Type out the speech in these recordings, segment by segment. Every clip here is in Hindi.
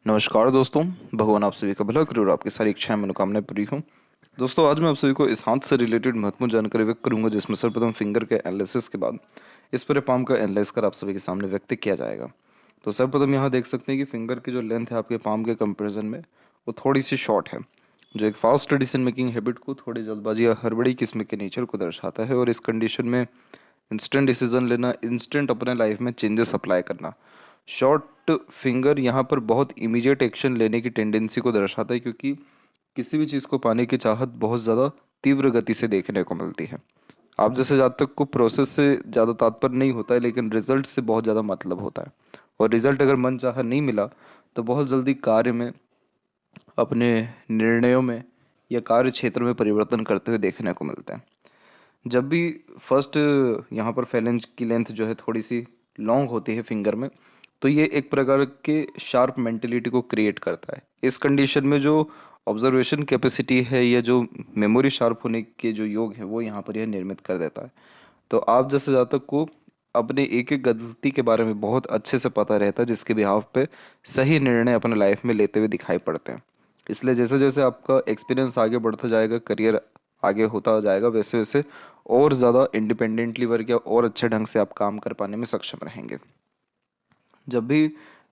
नमस्कार दोस्तों। भगवान आप सभी का भला करे और आपकी सारी इच्छाएं मनोकामनाएं पूरी हों। दोस्तों, आज मैं आप सभी को इस हाथ से रिलेटेड महत्वपूर्ण जानकारी व्यक्त करूंगा, जिसमें सर्वप्रथम फिंगर के एनालिसिस के बाद इस पूरे पाम का एनालाइज कर आप सभी के सामने व्यक्त किया जाएगा। तो सर्वप्रथम यहाँ देख सकते हैं कि फिंगर की जो लेंथ है आपके पाम के कंपेरिजन में वो थोड़ी सी शॉर्ट है, जो एक फास्ट डिसीजन मेकिंग हैबिट को, थोड़ी जल्दबाजी या हड़बड़ी किस्म के नेचर को दर्शाता है। और इस कंडीशन में इंस्टेंट डिसीजन लेना, इंस्टेंट अपने लाइफ में चेंजेस अप्लाई करना, शॉर्ट फिंगर यहाँ पर बहुत इमीडिएट एक्शन लेने की टेंडेंसी को दर्शाता है, क्योंकि किसी भी चीज़ को पाने की चाहत बहुत ज़्यादा तीव्र गति से देखने को मिलती है। आप जैसे जातक को प्रोसेस से ज़्यादा तात्पर्य नहीं होता है, लेकिन रिजल्ट से बहुत ज़्यादा मतलब होता है। और रिजल्ट अगर मन चाहा नहीं मिला तो बहुत जल्दी कार्य में, अपने निर्णयों में या कार्य क्षेत्र में परिवर्तन करते हुए देखने को मिलते हैं। जब भी फर्स्ट यहाँ पर फेलेंज की लेंथ जो है थोड़ी सी लॉन्ग होती है फिंगर में, तो ये एक प्रकार के शार्प मेंटेलिटी को क्रिएट करता है। इस कंडीशन में जो ऑब्जर्वेशन कैपेसिटी है या जो मेमोरी शार्प होने के जो योग है वो यहाँ पर यह निर्मित कर देता है। तो आप जैसे जातक को अपने एक एक गलती के बारे में बहुत अच्छे से पता रहता है, जिसके बिहाफ पे सही निर्णय अपने लाइफ में लेते हुए दिखाई पड़ते हैं। इसलिए जैसे जैसे आपका एक्सपीरियंस आगे बढ़ता जाएगा, करियर आगे होता जाएगा, वैसे वैसे और ज़्यादा इंडिपेंडेंटली वर्क या और अच्छे ढंग से आप काम कर पाने में सक्षम रहेंगे। जब भी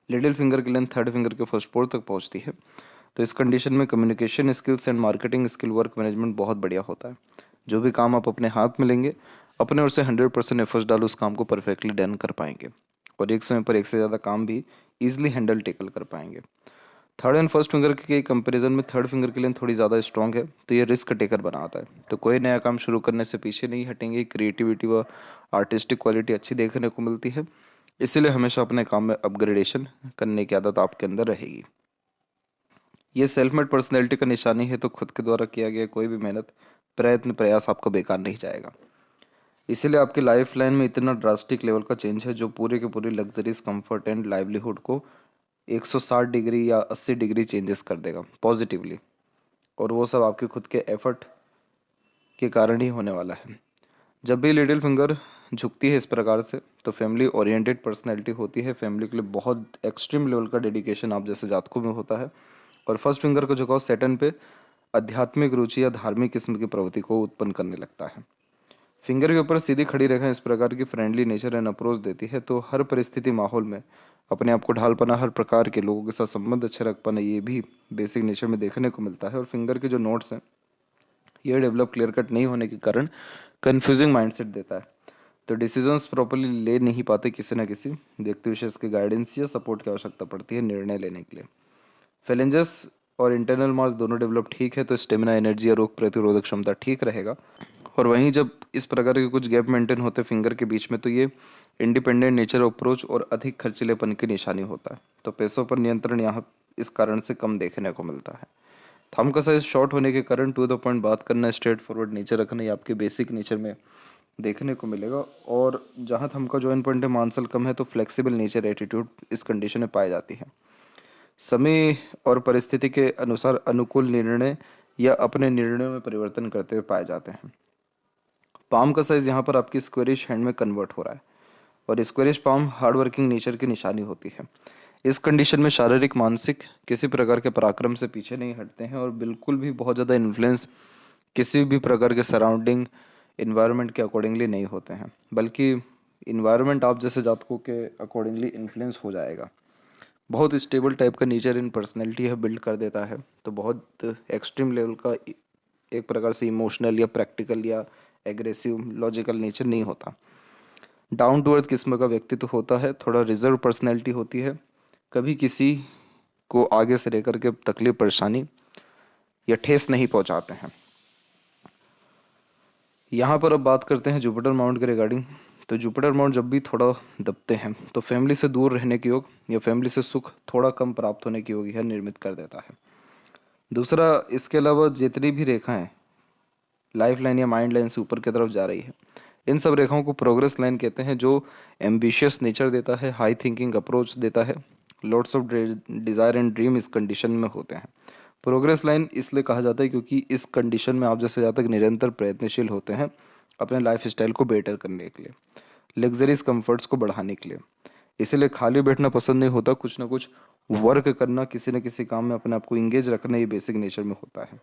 लिटिल फिंगर की लेंथ थर्ड फिंगर के फर्स्ट पोर तक पहुंचती है, तो इस कंडीशन में communication skills and marketing skill, work management बहुत बढ़िया होता है। जो भी काम आप अपने हाथ में लेंगे, अपने ओर से 100% एफर्ट्स डालो, उस काम को परफेक्टली डन कर पाएंगे और एक समय पर एक से ज़्यादा काम भी ईजिली हैंडल टेकल कर पाएंगे। थर्ड एंड फर्स्ट फिंगर के कंपैरिजन में थर्ड फिंगर की लेंथ थोड़ी ज़्यादा स्ट्रॉन्ग है, तो ये रिस्क टेकर बनाता है। तो कोई नया काम शुरू करने से पीछे नहीं हटेंगे, क्रिएटिविटी व आर्टिस्टिक क्वालिटी अच्छी देखने को मिलती है। इसीलिए हमेशा अपने काम में अपग्रेडेशन करने की आदत आपके अंदर रहेगी। ये सेल्फ मेड पर्सनैलिटी का निशानी है, तो खुद के द्वारा किया गया कोई भी मेहनत, प्रयत्न, प्रयास आपका बेकार नहीं जाएगा। इसीलिए आपकी लाइफ लाइन में इतना ड्रास्टिक लेवल का चेंज है, जो पूरे के पूरे लग्जरीज, कंफर्ट एंड लाइवलीहुड को 160 डिग्री या 80 डिग्री चेंजेस कर देगा पॉजिटिवली। और वो सब आपके खुद के एफर्ट के कारण ही होने वाला है। जब भी लिटिल फिंगर झुकती है इस प्रकार से, तो फैमिली ओरिएंटेड पर्सनैलिटी होती है। फैमिली के लिए बहुत एक्सट्रीम लेवल का डेडिकेशन आप जैसे जातकों में होता है। और फर्स्ट फिंगर का झुकाव सैटर्न पे आध्यात्मिक रुचि या धार्मिक किस्म की प्रवृत्ति को उत्पन्न करने लगता है। फिंगर के ऊपर सीधी खड़ी रेखा इस प्रकार की फ्रेंडली नेचर एंड अप्रोच देती है, तो हर परिस्थिति, माहौल में अपने आप को ढाल पाना, हर प्रकार के लोगों के साथ संबंध अच्छे रख पाना, ये भी बेसिक नेचर में देखने को मिलता है। और फिंगर के जो नोट्स हैं, ये डेवलप क्लियर कट नहीं होने के कारण कन्फ्यूजिंग माइंडसेट देता है। तो डिसीजंस प्रॉपरली ले नहीं पाते, किसी न किसी व्यक्ति विशेष के गाइडेंस या सपोर्ट की आवश्यकता पड़ती है निर्णय लेने के लिए। फेलेंजस और इंटरनल मास दोनों डेवलप ठीक है, तो स्टेमिना, एनर्जी या रोग प्रतिरोधक क्षमता ठीक रहेगा। और वहीं जब इस प्रकार के कुछ गैप मेंटेन होते हैं फिंगर के बीच में, तो ये इंडिपेंडेंट नेचर अप्रोच और अधिक खर्चीलेपन की निशानी होता है। तो पैसों पर नियंत्रण यहाँ इस कारण से कम देखने को मिलता है। थंब का साइज शॉर्ट होने के कारण टू द पॉइंट बात करना, स्ट्रेट फॉरवर्ड नेचर रखना, ये आपके बेसिक नेचर में देखने को मिलेगा। और जहाँ थंब का जॉइन पॉइंट है, मांसल कम है, तो फ्लेक्सिबल नेचर एटीट्यूड इस कंडीशन में पाई जाती है। समय और परिस्थिति के अनुसार अनुकूल निर्णय या अपने निर्णयों में परिवर्तन करते हुए पाए जाते हैं। पाम का साइज यहाँ पर आपकी स्क्वेरिश हैंड में कन्वर्ट हो रहा है, और squarish palm hard working nature की निशानी होती है। इस कंडीशन में शारीरिक, मानसिक किसी प्रकार के पराक्रम से पीछे नहीं हटते हैं, और बिल्कुल भी बहुत ज़्यादा इन्फ्लुएंस किसी भी प्रकार के सराउंडिंग इन्वायरमेंट के अकॉर्डिंगली नहीं होते हैं, बल्कि इन्वायरमेंट आप जैसे जातकों के अकॉर्डिंगली इन्फ्लुएंस हो जाएगा। बहुत स्टेबल टाइप का नेचर इन पर्सनैलिटी है बिल्ड कर देता है। तो बहुत एक्सट्रीम लेवल का एक प्रकार से इमोशनल या प्रैक्टिकल या एग्रेसिव लॉजिकल नेचर नहीं होता। डाउन टू अर्थ किस्म का व्यक्तित्व होता है, थोड़ा रिजर्व पर्सनैलिटी होती है। कभी किसी को आगे से लेकर के तकलीफ, परेशानी या ठेस नहीं पहुंचाते हैं। यहाँ पर अब बात करते हैं जुपिटर माउंट के रिगार्डिंग। तो जुपिटर माउंट जब भी थोड़ा दबते हैं, तो फैमिली से दूर रहने के योग या फैमिली से सुख थोड़ा कम प्राप्त होने के योग यह निर्मित कर देता है। दूसरा, इसके अलावा जितनी भी रेखाएं लाइफ लाइन या माइंड लाइन से ऊपर की तरफ जा रही है, इन सब रेखाओं को प्रोग्रेस लाइन कहते हैं, जो एम्बिशियस नेचर देता है, हाई थिंकिंग अप्रोच देता है। Lots of desire and dream इस कंडीशन में होते हैं। प्रोग्रेस लाइन इसलिए कहा जाता है क्योंकि इस कंडीशन में आप जैसे ज़्यादा तक निरंतर प्रयत्नशील होते हैं अपने लाइफ स्टाइल को बेटर करने के लिए, लग्जरीज कंफर्ट्स को बढ़ाने के लिए। इसीलिए खाली बैठना पसंद नहीं होता, कुछ ना कुछ वर्क करना, किसी न किसी काम में अपने आप को इंगेज रखना, ये बेसिक नेचर में होता है।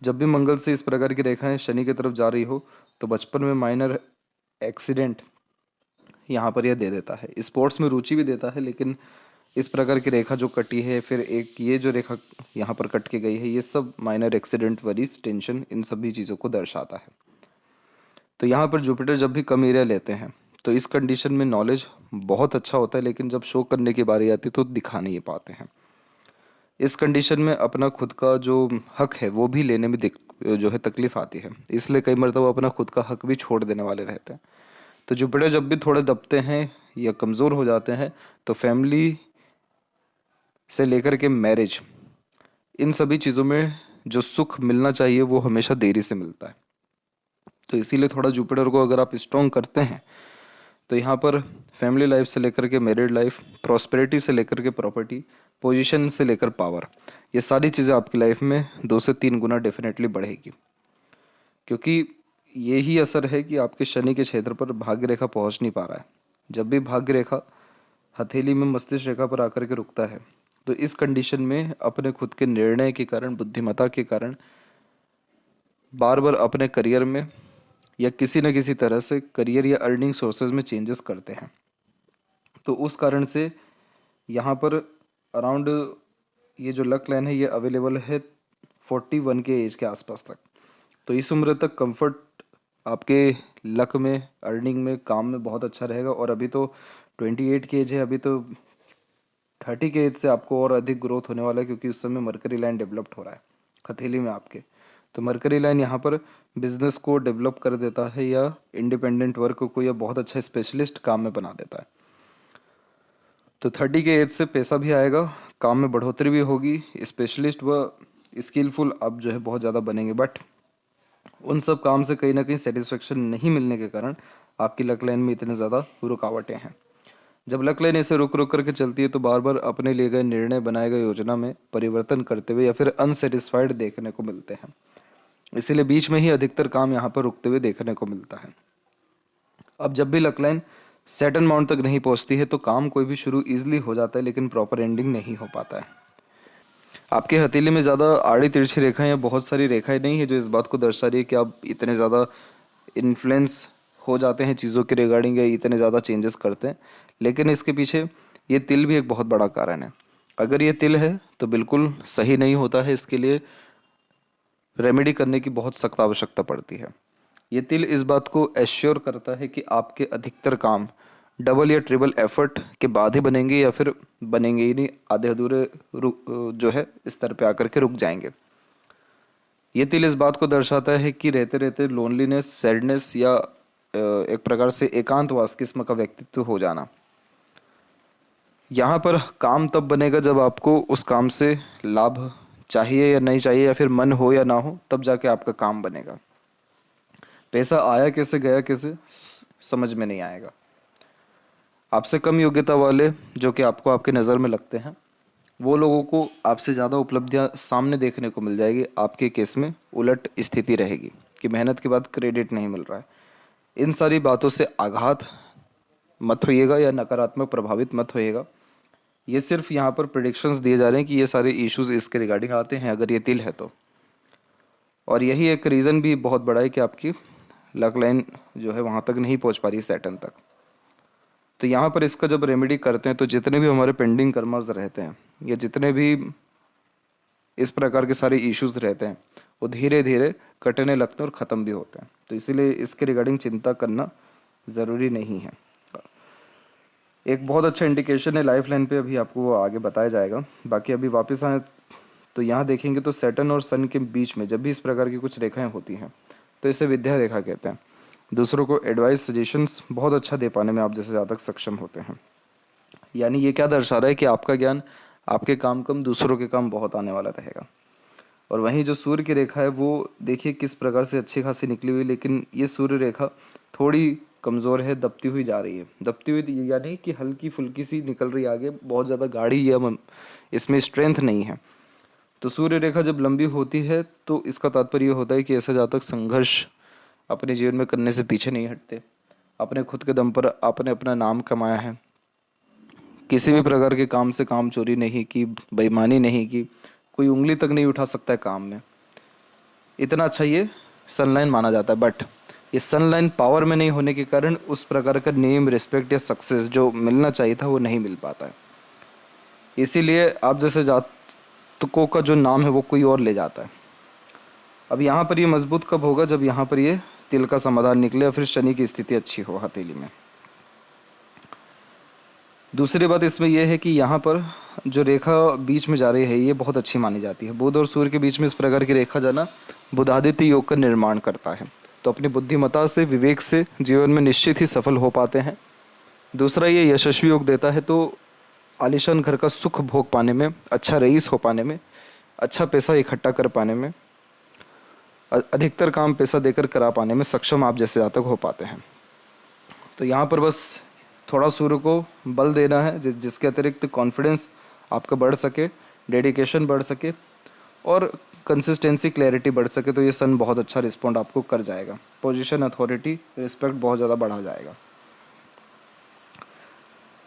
जब भी मंगल से इस प्रकार की रेखाएं शनि की तरफ जा रही हो तो बचपन में माइनर एक्सीडेंट यहाँ पर यह दे देता है। स्पोर्ट्स में रुचि भी देता है, लेकिन इस प्रकार की रेखा जो कटी है, फिर एक ये जो रेखा यहाँ पर कट के गई है, ये सब माइनर एक्सीडेंट, वरीज, टेंशन, इन सभी चीज़ों को दर्शाता है। तो यहाँ पर जुपिटर जब भी कम एरिया लेते हैं तो इस कंडीशन में नॉलेज बहुत अच्छा होता है, लेकिन जब शो करने की बारी आती है तो दिखा नहीं पाते हैं। इस कंडीशन में अपना खुद का जो हक है वो भी लेने में जो है तकलीफ आती है, इसलिए कई मरतबा अपना खुद का हक भी छोड़ देने वाले रहते हैं। तो जुपिटर जब भी थोड़े दबते हैं या कमज़ोर हो जाते हैं तो फैमिली से लेकर के मैरिज, इन सभी चीज़ों में जो सुख मिलना चाहिए वो हमेशा देरी से मिलता है। तो इसीलिए थोड़ा जुपिटर को अगर आप स्ट्रॉन्ग करते हैं तो यहाँ पर फैमिली लाइफ से लेकर के मैरिड लाइफ, प्रॉस्पेरिटी से लेकर के प्रॉपर्टी, पोजीशन से लेकर पावर, ये सारी चीज़ें आपकी लाइफ में 2 से 3 गुना डेफिनेटली बढ़ेगी। क्योंकि यही असर है कि आपके शनि के क्षेत्र पर भाग्य रेखा पहुँच नहीं पा रहा है। जब भी भाग्य रेखा हथेली में मस्तिष्क रेखा पर आकर के रुकता है तो इस कंडीशन में अपने खुद के निर्णय के कारण, बुद्धिमत्ता के कारण बार बार अपने करियर में या किसी न किसी तरह से करियर या अर्निंग सोर्सेज में चेंजेस करते हैं। तो उस कारण से यहाँ पर अराउंड ये जो लक लाइन है ये अवेलेबल है 41 के एज के आसपास तक। तो इस उम्र तक कंफर्ट आपके लक में, अर्निंग में, काम में बहुत अच्छा रहेगा। और अभी तो 28 की एज है, अभी तो 30 के एज से आपको और अधिक ग्रोथ होने वाला है, क्योंकि उस समय मरकरी लाइन डेवलप्ड हो रहा है हथेली में आपके। तो मरकरी लाइन यहाँ पर बिजनेस को डेवलप कर देता है या इंडिपेंडेंट वर्क को या बहुत अच्छा स्पेशलिस्ट काम में बना देता है। तो 30 के एज से पैसा भी आएगा, काम में बढ़ोतरी भी होगी, स्पेशलिस्ट व स्किलफुल आप जो है बहुत ज़्यादा बनेंगे। बट उन सब काम से कहीं ना कहीं सेटिस्फेक्शन नहीं मिलने के कारण आपकी लक लाइन में इतने ज़्यादा रुकावटें हैं। जब लक लाइन ऐसे रुक रुक करके चलती है तो बार बार अपने लिए गए निर्णय, बनाए गए योजना में परिवर्तन करते हुए या फिर अनसेटिस्फाइड देखने को मिलते हैं। इसीलिए बीच में ही अधिकतर काम यहाँ पर रुकते हुए देखने को मिलता है। अब जब भी लक लाइन सेटन माउंट तक नहीं पहुँचती है तो काम कोई भी शुरू ईजिली हो जाता है, लेकिन प्रॉपर एंडिंग नहीं हो पाता है। आपके हथेली में ज़्यादा आड़ी तिरछी रेखाएं या बहुत सारी रेखाएं नहीं है जो इस बात को दर्शा रही है कि आप इतने ज़्यादा इन्फ्लुएंस हो जाते हैं चीज़ों के रिगार्डिंग या इतने ज़्यादा चेंजेस करते हैं। लेकिन इसके पीछे ये तिल भी एक बहुत बड़ा कारण है। अगर ये तिल है तो बिल्कुल सही नहीं होता है, इसके लिए रेमेडी करने की बहुत सख्त आवश्यकता पड़ती है। ये तिल इस बात को एश्योर करता है कि आपके अधिकतर काम डबल या ट्रिपल एफर्ट के बाद ही बनेंगे या फिर बनेंगे ही नहीं, आधे अधूरे जो है स्तर पे आकर के रुक जाएंगे। ये तिल इस बात को दर्शाता है कि रहते रहते लोनलीनेस, सैडनेस या एक प्रकार से एकांतवास किस्म का व्यक्तित्व हो जाना। यहाँ पर काम तब बनेगा जब आपको उस काम से लाभ चाहिए या नहीं चाहिए, या फिर मन हो या ना हो, तब जाके आपका काम बनेगा। पैसा आया कैसे गया कैसे समझ में नहीं आएगा। आपसे कम योग्यता वाले जो कि आपको आपके नज़र में लगते हैं वो लोगों को आपसे ज़्यादा उपलब्धियां सामने देखने को मिल जाएगी। आपके केस में उलट स्थिति रहेगी कि मेहनत के बाद क्रेडिट नहीं मिल रहा है। इन सारी बातों से आघात मत होइएगा या नकारात्मक प्रभावित मत होइएगा। ये सिर्फ यहाँ पर प्रेडिक्शंस दिए जा रहे हैं कि ये सारे इश्यूज इसके रिगार्डिंग आते हैं अगर ये तिल है तो। और यही एक रीज़न भी बहुत बड़ा है कि आपकी लक लाइन जो है वहाँ तक नहीं पहुँच पा रही सैटर्न तक। तो यहाँ पर इसका जब रेमेडी करते हैं तो जितने भी हमारे पेंडिंग कर्मास रहते हैं या जितने भी इस प्रकार के सारे इश्यूज रहते हैं वो धीरे धीरे कटने लगते हैं और ख़त्म भी होते हैं। तो इसीलिए इसके रिगार्डिंग चिंता करना ज़रूरी नहीं है। एक बहुत अच्छा इंडिकेशन है लाइफ लाइन पे, अभी आपको वो आगे बताया जाएगा। बाकी अभी वापस आए तो यहाँ देखेंगे तो सैटर्न और सन के बीच में जब भी इस प्रकार की कुछ रेखाएं होती हैं तो इसे विद्या रेखा कहते हैं। दूसरों को एडवाइस, सजेशंस बहुत अच्छा दे पाने में आप जैसे ज़्यादा सक्षम होते हैं। यानी ये क्या दर्शा रहा है कि आपका ज्ञान, आपके काम कम, दूसरों के काम बहुत आने वाला रहेगा। और वहीं जो सूर्य की रेखा है वो देखिए किस प्रकार से अच्छी खासी निकली हुई, लेकिन ये सूर्य रेखा थोड़ी कमज़ोर है, दबती हुई जा रही है। दबती हुई यानी कि हल्की फुल्की सी निकल रही है आगे, बहुत ज़्यादा गाढ़ी या इसमें स्ट्रेंथ नहीं है। तो सूर्य रेखा जब लंबी होती है तो इसका तात्पर्य ये होता है कि ऐसा जातक संघर्ष अपने जीवन में करने से पीछे नहीं हटते। अपने खुद के दम पर आपने अपना नाम कमाया है, किसी भी प्रकार के काम से काम चोरी नहीं की, बेईमानी नहीं की, कोई उंगली तक नहीं उठा सकता है काम में। इतना अच्छा ये सनलाइन माना जाता है। बट ये सनलाइन पावर में नहीं होने के कारण उस प्रकार का नेम, रिस्पेक्ट या सक्सेस जो मिलना चाहिए था वो नहीं मिल पाता है। इसीलिए आप जैसे जातकों का जो नाम है वो कोई और ले जाता है। अब यहाँ पर ये मजबूत कब होगा? जब यहाँ पर ये तिल का समाधान निकले या फिर शनि की स्थिति अच्छी हो हथेली में। दूसरी बात इसमें यह है कि यहाँ पर जो रेखा बीच में जा रही है ये बहुत अच्छी मानी जाती है। बुध और सूर्य के बीच में इस प्रकार की रेखा जाना बुधादित्य योग का निर्माण करता है। तो अपनी बुद्धिमत्ता से, विवेक से जीवन में निश्चित ही सफल हो पाते हैं। दूसरा, ये यशस्वी योग देता है, तो आलीशान घर का सुख भोग पाने में, अच्छा रईस हो पाने में, अच्छा पैसा इकट्ठा कर पाने में, अधिकतर काम पैसा देकर करा पाने में सक्षम आप जैसे जातक हो पाते हैं। तो यहाँ पर बस थोड़ा सूर्य को बल देना है जिसके अतिरिक्त कॉन्फिडेंस आपका बढ़ सके, डेडिकेशन बढ़ सके और कंसिस्टेंसी, क्लैरिटी बढ़ सके, तो ये सन बहुत अच्छा रिस्पॉन्ड आपको कर जाएगा। पोजीशन, अथॉरिटी, रिस्पेक्ट बहुत ज़्यादा बढ़ा जाएगा।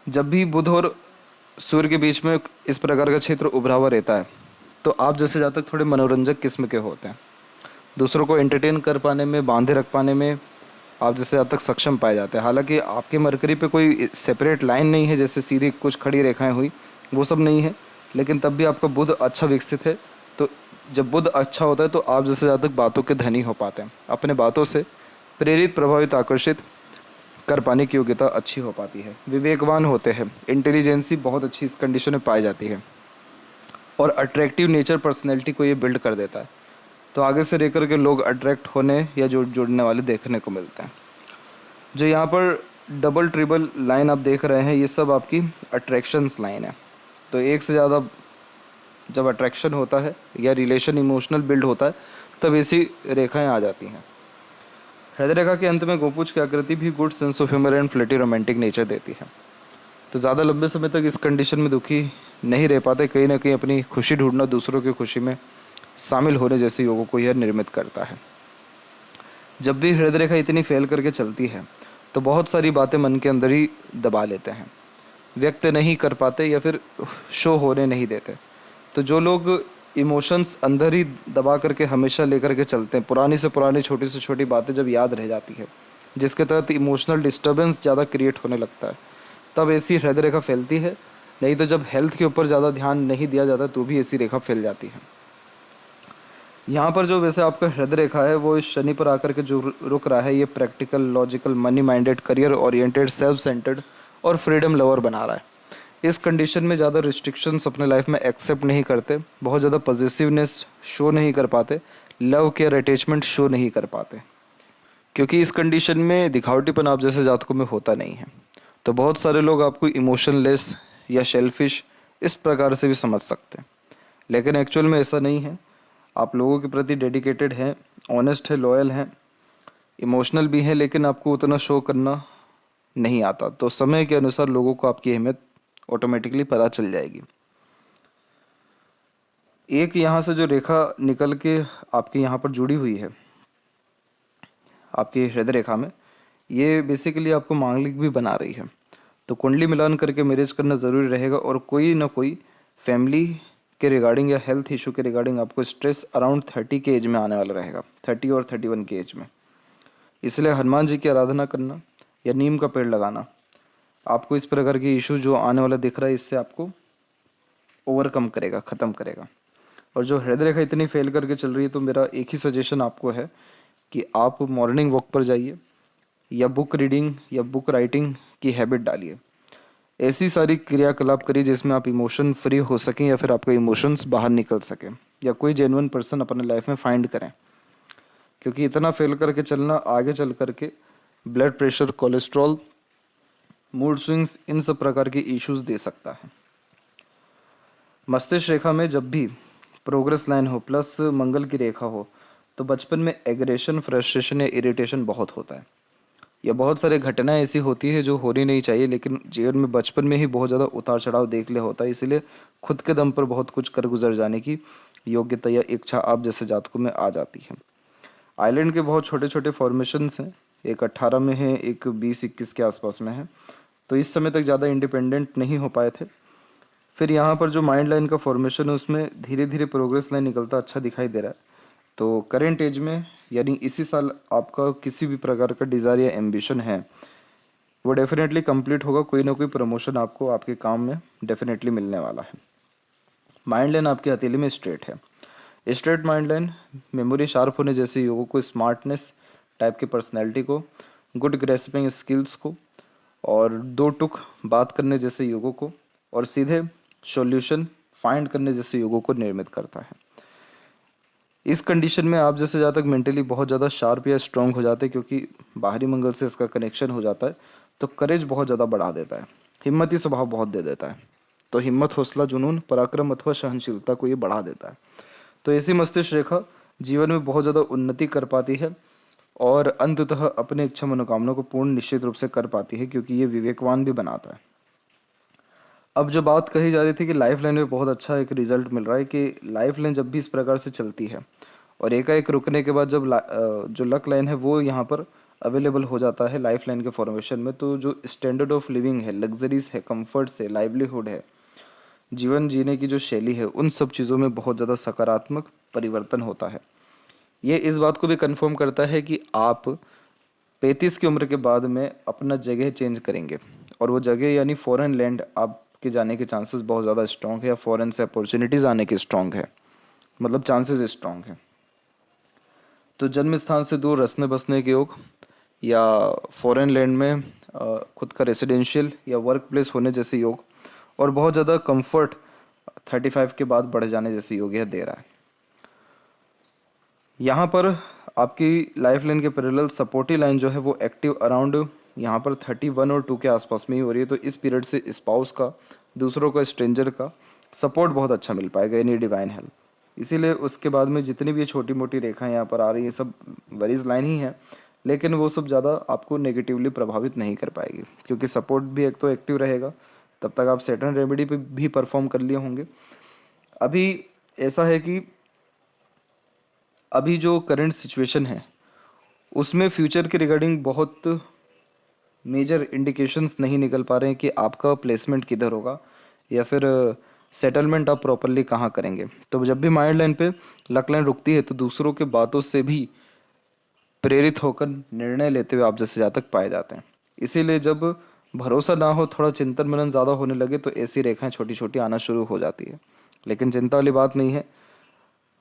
जब भी बुध और सूर्य के बीच में इस प्रकार का क्षेत्र उभरा हुआ रहता है तो आप जैसे जातक थोड़े मनोरंजक किस्म के होते हैं। दूसरों को एंटरटेन कर पाने में, बांधे रख पाने में आप जैसे अब तक सक्षम पाए जाते हैं। हालांकि आपके मरकरी पे कोई सेपरेट लाइन नहीं है, जैसे सीधी कुछ खड़ी रेखाएं हुई, वो सब नहीं है, लेकिन तब भी आपका बुध अच्छा विकसित है। तो जब बुध अच्छा होता है तो आप जैसे ज़्यादा बातों के धनी हो पाते हैं। अपने बातों से प्रेरित, प्रभावित, आकर्षित कर पाने की योग्यता अच्छी हो पाती है। विवेकवान होते हैं, इंटेलिजेंसी बहुत अच्छी इस कंडीशन में पाई जाती है और अट्रैक्टिव नेचर, पर्सनैलिटी को ये बिल्ड कर देता है। तो आगे से लेकर के लोग अट्रैक्ट होने या जुड़ने वाले देखने को मिलते हैं। जो यहाँ पर डबल ट्रिबल लाइन आप देख रहे हैं ये सब आपकी अट्रैक्शंस लाइन है। तो एक से ज़्यादा जब अट्रैक्शन होता है या रिलेशन इमोशनल बिल्ड होता है तब ऐसी रेखाएं आ जाती हैं। हृदय रेखा के अंत में गोपुच की आकृति भी good sense of humour and flirty romantic nature देती है। तो ज़्यादा लंबे समय तक इस कंडीशन में दुखी नहीं रह पाते, कहीं ना कहीं अपनी खुशी ढूंढना, दूसरों की खुशी में शामिल होने जैसे योगों को यह निर्मित करता है। जब भी हृदय रेखा इतनी फैल करके चलती है तो बहुत सारी बातें मन के अंदर ही दबा लेते हैं, व्यक्त नहीं कर पाते या फिर शो होने नहीं देते। तो जो लोग इमोशंस अंदर ही दबा करके हमेशा लेकर के चलते हैं, पुरानी से पुरानी, छोटी से छोटी बातें जब याद रह जाती है, जिसके तहत इमोशनल डिस्टर्बेंस ज़्यादा क्रिएट होने लगता है, तब ऐसी हृदय रेखा फैलती है। नहीं तो जब हेल्थ के ऊपर ज़्यादा ध्यान नहीं दिया जाता तो भी ऐसी रेखा फैल जाती है। यहाँ पर जो वैसे आपका हृदय रेखा है वो इस शनि पर आकर के जो रुक रहा है, ये practical, logical, money minded, career oriented, self centred और फ्रीडम लवर बना रहा है। इस कंडीशन में ज़्यादा रिस्ट्रिक्शंस अपने लाइफ में एक्सेप्ट नहीं करते, बहुत ज़्यादा पॉजिटिवनेस शो नहीं कर पाते, लव केयर अटैचमेंट शो नहीं कर पाते, क्योंकि इस कंडीशन में दिखावटीपन आप जैसे जातकों में होता नहीं है। तो बहुत सारे लोग आपको इमोशनलेस या शेल्फिश इस प्रकार से भी समझ सकते हैं, लेकिन एक्चुअल में ऐसा नहीं है। आप लोगों के प्रति डेडिकेटेड हैं, ऑनेस्ट है, लॉयल हैं, इमोशनल भी हैं, लेकिन आपको उतना शो करना नहीं आता। तो समय के अनुसार लोगों को आपकी अहमियत ऑटोमेटिकली पता चल जाएगी। एक यहाँ से जो रेखा निकल के आपके यहाँ पर जुड़ी हुई है आपकी हृदय रेखा में, ये बेसिकली आपको मांगलिक भी बना रही है। तो कुंडली मिलान करके मैरिज करना ज़रूरी रहेगा और कोई ना कोई फैमिली के रिगार्डिंग या हेल्थ इशू के रिगार्डिंग आपको स्ट्रेस अराउंड 30 के एज में आने वाला रहेगा, 30 और 31 के एज में। इसलिए हनुमान जी की आराधना करना या नीम का पेड़ लगाना आपको इस प्रकार की इशू जो आने वाला दिख रहा है इससे आपको ओवरकम करेगा, ख़त्म करेगा। और जो हृदय रेखा इतनी फेल करके चल रही है तो मेरा एक ही सजेशन आपको है कि आप मॉर्निंग वॉक पर जाइए या बुक रीडिंग या बुक राइटिंग की हैबिट डालिए। ऐसी सारी क्रियाकलाप करिए जिसमें आप इमोशन फ्री हो सकें या फिर आपके इमोशंस बाहर निकल सकें, या कोई जेन्युइन पर्सन अपने लाइफ में फाइंड करें, क्योंकि इतना फेल करके चलना आगे चल करके blood pressure, cholesterol, mood swings, इन सब प्रकार के इश्यूज दे सकता है। मस्तिष्क रेखा में जब भी प्रोग्रेस लाइन हो प्लस मंगल की रेखा हो तो बचपन में एग्रेशन, फ्रस्ट्रेशन या इरिटेशन बहुत होता है। या बहुत सारे घटनाएं ऐसी होती है जो होनी नहीं चाहिए, लेकिन जीवन में बचपन में ही बहुत ज़्यादा उतार चढ़ाव देख ले होता है, इसीलिए खुद के दम पर बहुत कुछ कर गुजर जाने की योग्यता या इच्छा आप जैसे जातकों में आ जाती है। आइलैंड के बहुत छोटे छोटे फॉर्मेशंस हैं, एक 18 में है, एक 20-21 के आसपास में है। तो इस समय तक ज़्यादा इंडिपेंडेंट नहीं हो पाए थे। फिर यहाँ पर जो माइंड लाइन का फॉर्मेशन है उसमें धीरे धीरे प्रोग्रेस लाइन निकलता अच्छा दिखाई दे रहा है। तो करेंट एज में यानी इसी साल आपका किसी भी प्रकार का डिज़ायर या एम्बिशन है वो डेफिनेटली कंप्लीट होगा। कोई ना कोई प्रमोशन आपको आपके काम में डेफिनेटली मिलने वाला है। माइंड लाइन आपकी हथेली में स्ट्रेट है। Straight mind line memory sharp होने जैसे योगों को, स्मार्टनेस टाइप की पर्सनैलिटी को, गुड ग्रेस्पिंग स्किल्स को और दो टुक बात करने जैसे योगों को और सीधे सॉल्यूशन फाइंड करने जैसे योगों को निर्मित करता है। इस कंडीशन में आप जैसे जातक मेंटली बहुत ज़्यादा शार्प या स्ट्रांग हो जाते हैं, क्योंकि बाहरी मंगल से इसका कनेक्शन हो जाता है। तो करेज बहुत ज़्यादा बढ़ा देता है, हिम्मती स्वभाव बहुत दे देता है। तो हिम्मत, हौसला, जुनून, पराक्रम अथवा सहनशीलता को ये बढ़ा देता है। तो ऐसी मस्तिष्क रेखा जीवन में बहुत ज़्यादा उन्नति कर पाती है और अंततः अपने इच्छा मनोकामना को पूर्ण निश्चित रूप से कर पाती है, क्योंकि ये विवेकवान भी बनाता है। अब जो बात कही जा रही थी कि लाइफ लाइन में बहुत अच्छा एक रिजल्ट मिल रहा है, कि लाइफ लाइन जब भी इस प्रकार से चलती है और एकाएक रुकने के बाद जब जो लक लाइन है वो यहाँ पर अवेलेबल हो जाता है लाइफ लाइन के फॉर्मेशन में, तो जो स्टैंडर्ड ऑफ लिविंग है, लग्जरीज है, कंफर्ट्स है, लाइवलीहुड है, जीवन जीने की जो शैली है, उन सब चीज़ों में बहुत ज़्यादा सकारात्मक परिवर्तन होता है। ये इस बात को भी कंफर्म करता है कि आप 35 की उम्र के बाद में अपना जगह चेंज करेंगे और वो जगह यानी फॉरेन लैंड आपके जाने के चांसेस बहुत ज़्यादा स्ट्रॉन्ग है, या फॉरेन से अपॉर्चुनिटीज़ आने के स्ट्रॉन्ग है, मतलब चांसेस स्ट्रॉन्ग है। तो जन्म स्थान से दूर रसने बसने के योग या फॉरेन लैंड में खुद का रेसिडेंशियल या वर्क प्लेस होने जैसे योग और बहुत ज़्यादा कंफर्ट 35 के बाद बढ़ जाने जैसे योग यह दे रहा है। यहाँ पर आपकी लाइफ लाइन के पैरेलल सपोर्टिव लाइन जो है वो एक्टिव अराउंड यहाँ पर 31 और 2 के आसपास में ही हो रही है। तो इस पीरियड से स्पाउस का, दूसरों का, स्ट्रेंजर का सपोर्ट बहुत अच्छा मिल पाएगा, यानी डिवाइन हेल्प। इसीलिए उसके बाद में जितनी भी छोटी मोटी रेखाएं यहाँ पर आ रही हैं सब वरीज लाइन ही है, लेकिन वो सब ज़्यादा आपको नेगेटिवली प्रभावित नहीं कर पाएगी, क्योंकि सपोर्ट भी एक तो एक्टिव रहेगा। तब तक आप सैटर्न रेमेडी पे भी परफॉर्म कर लिए होंगे। अभी ऐसा है कि अभी जो करंट सिचुएशन है उसमें फ्यूचर के रिगार्डिंग बहुत मेजर इंडिकेशंस नहीं निकल पा रहे हैं कि आपका प्लेसमेंट किधर होगा या फिर सेटलमेंट आप प्रॉपरली कहाँ करेंगे। तो जब भी माइंड लाइन पे लक लाइन रुकती है तो दूसरों के बातों से भी प्रेरित होकर निर्णय लेते हुए आप जैसे जातक पाए जाते हैं। इसीलिए जब भरोसा ना हो, थोड़ा चिंतन मनन ज़्यादा होने लगे तो ऐसी रेखाएं छोटी छोटी आना शुरू हो जाती है। लेकिन चिंता वाली बात नहीं है,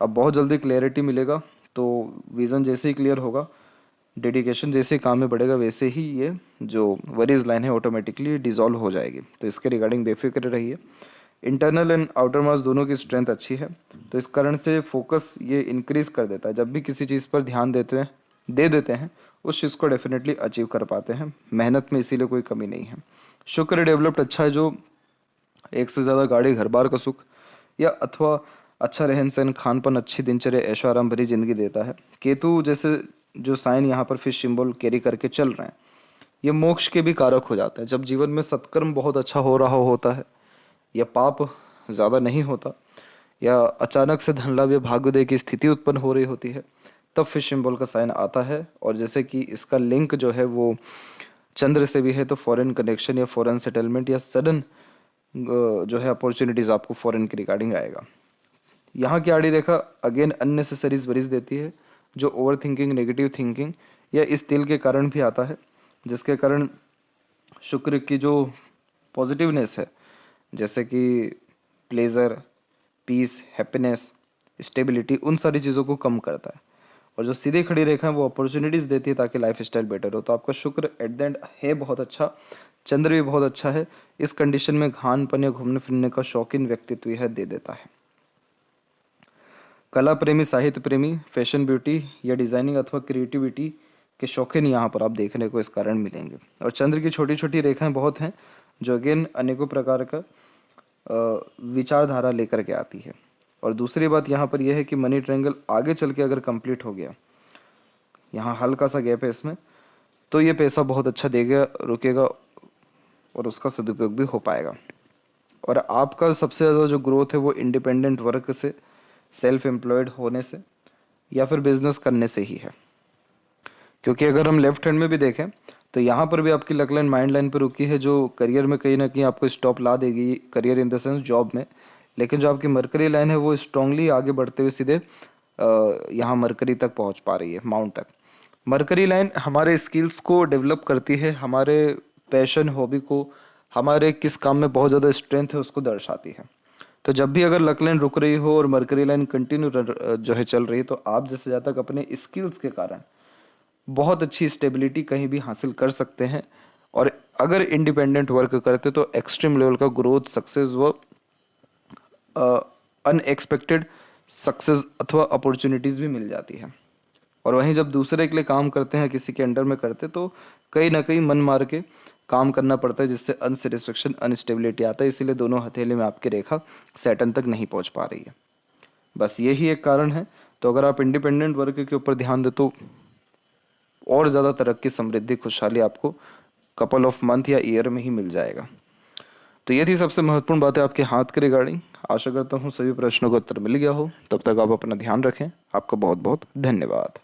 अब बहुत जल्दी क्लैरिटी मिलेगा। तो विज़न जैसे ही क्लियर होगा, डेडिकेशन जैसे काम में बढ़ेगा, वैसे ही ये जो वरीज लाइन है ऑटोमेटिकली डिसॉल्व हो जाएगी। तो इसके रिगार्डिंग बेफिक्र रहिए। इंटरनल एंड आउटर मास दोनों की स्ट्रेंथ अच्छी है, तो इस कारण से फोकस ये इंक्रीज कर देता है। जब भी किसी चीज़ पर ध्यान दे देते हैं उस चीज़ को डेफिनेटली अचीव कर पाते हैं। मेहनत में इसीलिए कोई कमी नहीं है। शुक्र डेवलप्ड अच्छा है, जो एक से ज़्यादा गाड़ी, घर बार का सुख या अथवा अच्छा रहन सहन, खान पान, अच्छी दिनचर्या, ऐशो आराम भरी जिंदगी देता है। केतु जैसे जो साइन यहाँ पर फिश सिंबल कैरी करके चल रहे हैं, ये मोक्ष के भी कारक हो जाता है। जब जीवन में सत्कर्म बहुत अच्छा हो रहा होता है या पाप ज़्यादा नहीं होता या अचानक से धन लाभ या भाग्योदय की स्थिति उत्पन्न हो रही होती है, तब फिश सिंबल का साइन आता है। और जैसे कि इसका लिंक जो है वो चंद्र से भी है, तो फॉरेन कनेक्शन या फॉरेन सेटलमेंट या सडन जो है अपॉर्चुनिटीज़ आपको फॉरेन के रिगार्डिंग आएगा। यहाँ की आड़ी रेखा अगेन अननेसेसरीज वरीज देती है, जो ओवर थिंकिंग, नेगेटिव थिंकिंग या इस तिल के कारण भी आता है, जिसके कारण शुक्र की जो पॉजिटिवनेस है, जैसे कि प्लेजर, पीस, हैप्पीनेस, स्टेबिलिटी, उन सारी चीज़ों को कम करता है। और जो सीधी खड़ी रेखा है वो अपॉर्चुनिटीज़ देती है ताकि लाइफ स्टाइल बेटर हो। तो आपका शुक्र एट द एंड है बहुत अच्छा, चंद्र भी बहुत अच्छा है। इस कंडीशन में खान-पान या घूमने फिरने का शौकीन व्यक्तित्व यह दे देता है। कला प्रेमी, साहित्य प्रेमी, फैशन, ब्यूटी या डिज़ाइनिंग अथवा क्रिएटिविटी के शौकीन यहाँ पर आप देखने को इस कारण मिलेंगे। और चंद्र की छोटी छोटी रेखाएं बहुत हैं, जो अगेन अनेकों प्रकार का विचारधारा लेकर के आती है। और दूसरी बात यहाँ पर यह है कि मनी ट्रायंगल आगे चल के अगर कंप्लीट हो गया, यहाँ हल्का सा गैप है इसमें, तो ये पैसा बहुत अच्छा देगा, रुकेगा और उसका सदुपयोग भी हो पाएगा। और आपका सबसे ज़्यादा जो ग्रोथ है वो इंडिपेंडेंट वर्क से, सेल्फ एम्प्लॉयड होने से या फिर बिजनेस करने से ही है। क्योंकि अगर हम लेफ्ट हैंड में भी देखें तो यहाँ पर भी आपकी लक लाइन माइंड लाइन पर रुकी है, जो करियर में कहीं ना कहीं आपको स्टॉप ला देगी, career in the sense job में। लेकिन जो आपकी मरकरी लाइन है वो स्ट्रांगली आगे बढ़ते हुए सीधे यहाँ मरकरी तक पहुँच पा रही है, माउंट तक। मरकरी लाइन हमारे स्किल्स को डेवलप करती है, हमारे पैशन हॉबी को, हमारे किस काम में बहुत ज़्यादा स्ट्रेंथ है उसको दर्शाती है। तो जब भी अगर लक लाइन रुक रही हो और मरकरी लाइन कंटिन्यू जो है चल रही है, तो आप जैसे ज़्यादा तक अपने स्किल्स के कारण बहुत अच्छी स्टेबिलिटी कहीं भी हासिल कर सकते हैं। और अगर इंडिपेंडेंट वर्क करते तो एक्सट्रीम लेवल का ग्रोथ, सक्सेस व अनएक्सपेक्टेड सक्सेस अथवा अपॉर्चुनिटीज़ भी मिल जाती है। और वहीं जब दूसरे के लिए काम करते हैं, किसी के अंडर में करते, तो कहीं ना कहीं मन मार के काम करना पड़ता है, जिससे अनसेटिस्फेक्शन, अनस्टेबिलिटी आता है। इसीलिए दोनों हथेली में आपकी रेखा सैटर्न तक नहीं पहुंच पा रही है। बस यही एक कारण है। तो अगर आप इंडिपेंडेंट वर्क के ऊपर ध्यान दें तो और ज़्यादा तरक्की, समृद्धि, खुशहाली आपको कपल ऑफ मंथ या ईयर में ही मिल जाएगा। तो ये थी सबसे महत्वपूर्ण बातें आपके हाथ के रिगार्डिंग। आशा करता हूँ सभी प्रश्नों का उत्तर मिल गया हो। तब तक आप अपना ध्यान रखें। आपका बहुत बहुत धन्यवाद।